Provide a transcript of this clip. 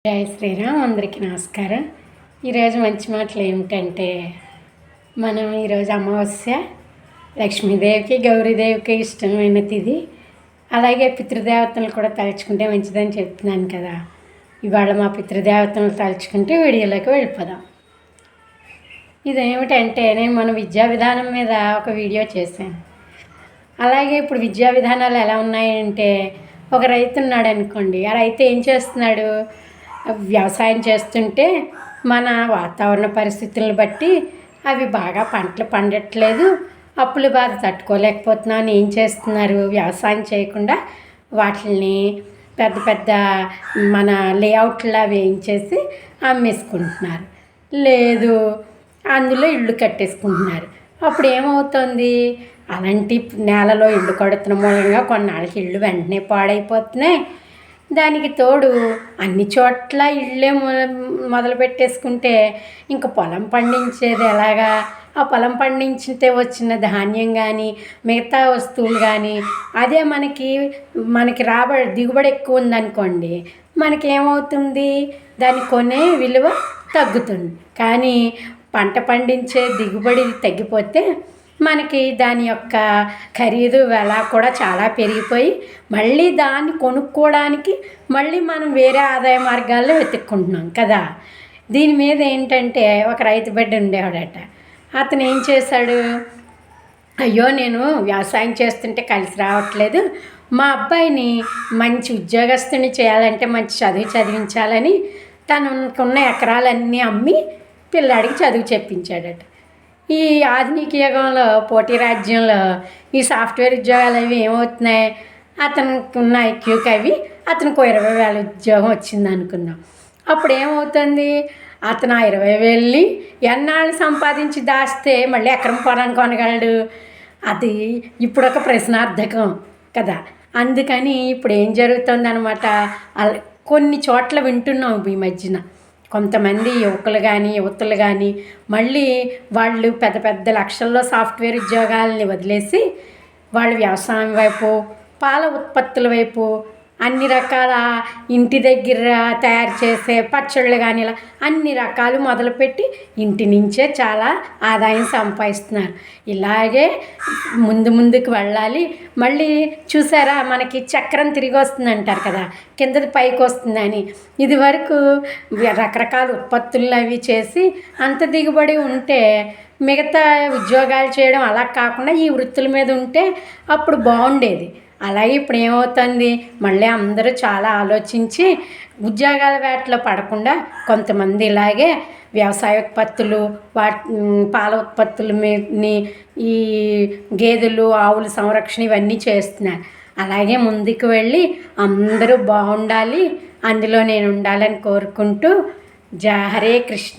జై శ్రీరామ్. అందరికీ నమస్కారం. ఈరోజు మంచి మాటలు ఏమిటంటే, మనం ఈరోజు అమావాస్య, లక్ష్మీదేవికి గౌరీదేవికి ఇష్టమైన తిథి. అలాగే పితృదేవతలు కూడా తలుచుకుంటే మంచిదని చెప్తున్నాను కదా. ఇవాళ మా పితృదేవతలు తలుచుకుంటే వీడియోలోకి వెళ్ళిపోదాం. ఇదేమిటంటే, నేను మన విద్యా విధానం మీద ఒక వీడియో చేశాను. అలాగే ఇప్పుడు విద్యా విధానాలు ఎలా ఉన్నాయంటే, ఒక రైతు ఉన్నాడు అనుకోండి. ఆ రైతు ఏం చేస్తున్నాడు? వ్యవసాయం చేస్తుంటే మన వాతావరణ పరిస్థితులను బట్టి అవి బాగా పంటలు పండట్లేదు, అప్పుల బాధ తట్టుకోలేకపోతున్నాను. ఏం చేస్తున్నారు? వ్యవసాయం చేయకుండా వాటిని పెద్ద పెద్ద మన లేఅవుట్లా వేయించేసి అమ్మేసుకుంటున్నారు, లేదు అందులో ఇళ్ళు కట్టేసుకుంటున్నారు. అప్పుడు ఏమవుతుంది? అలాంటి నేలలో ఇళ్ళు కడుతున్న మూలంగా కొన్నాళ్ళకి ఇళ్ళు వెంటనే పాడైపోతున్నాయి. దానికి తోడు అన్ని చోట్ల ఇళ్ళే మొదలు పెట్టేసుకుంటే ఇంక పొలం పండించేది ఎలాగా? ఆ పొలం పండించితే వచ్చిన ధాన్యం కానీ మిగతా వస్తువులు కానీ అదే మనకి దిగుబడి ఎక్కువ ఉందనుకోండి, మనకేమవుతుంది? దాన్ని కొనే విలువ తగ్గుతుంది. కానీ పంట పండించే దిగుబడి తగ్గిపోతే మనకి దాని యొక్క ఖరీదు వెల కూడా చాలా పెరిగిపోయి మళ్ళీ దాన్ని కొనుక్కోవడానికి మళ్ళీ మనం వేరే ఆదాయ మార్గాల్లో వెతుక్కుంటున్నాం కదా. దీని మీద ఏంటంటే, ఒక రైతు బిడ్డ ఉండేవాడట. అతను ఏం చేశాడు? అయ్యో, నేను వ్యవసాయం చేస్తుంటే కలిసి రావట్లేదు, మా అబ్బాయిని మంచి ఉద్యోగస్తుని చేయాలంటే మంచి చదువు చదివించాలని తనకున్న ఎకరాలన్నీ అమ్మి పిల్లాడికి చదువు చెప్పించాడట. ఈ ఆధునిక యుగంలో పోటీ రాజ్యంలో ఈ సాఫ్ట్వేర్ ఉద్యోగాలు అవి ఏమవుతున్నాయి? అతనికి ఉన్న ఐక్యూకి అవి అతనికి 20,000 ఉద్యోగం వచ్చింది అనుకుందాం. అప్పుడు ఏమవుతుంది? అతను ఆ 20,000ని ఎన్నాళ్ళు సంపాదించి దాస్తే మళ్ళీ ఎకరం పొలం కొనగలడు? అది ఇప్పుడు ఒక ప్రశ్నార్థకం కదా. అందుకని ఇప్పుడు ఏం జరుగుతుందన్నమాట, కొన్ని చోట్ల వింటున్నాం ఈ మధ్యన. కొంతమంది యువతులు కానీ మళ్ళీ వాళ్ళు పెద్ద పెద్ద లక్షల్లో సాఫ్ట్వేర్ ఉద్యోగాలని వదిలేసి వాళ్ళు వ్యవసాయం వైపు, పాల ఉత్పత్తుల వైపు, అన్ని రకాల ఇంటి దగ్గర తయారు చేసే పచ్చళ్ళు కానీ ఇలా అన్ని రకాలు మొదలుపెట్టి ఇంటి నుంచే చాలా ఆదాయం సంపాదిస్తున్నారు. ఇలాగే ముందుకు వెళ్ళాలి. మళ్ళీ చూసారా, మనకి చక్రం తిరిగి వస్తుంది అంటారు కదా, కిందది పైకి వస్తుందని. ఇది వరకు రకరకాల ఉత్పత్తులు అవి చేసి అంత దిగుబడి ఉంటే మిగతా ఉద్యోగాలు చేయడం అలా కాకుండా ఈ వృత్తుల మీద ఉంటే అప్పుడు బాగుండేది. అలాగే ఇప్పుడు ఏమవుతుంది? మళ్ళీ అందరూ చాలా ఆలోచించి ఉద్యోగాల వేటలో పడకుండా కొంతమంది ఇలాగే వ్యవసాయ ఉత్పత్తులు, పాల ఉత్పత్తుల మీద ఈ గేదెలు ఆవుల సంరక్షణ ఇవన్నీ చేస్తున్నారు. అలాగే ముందుకు వెళ్ళి అందరూ బాగుండాలి, అందులో నేను ఉండాలని కోరుకుంటూ హరే కృష్ణ.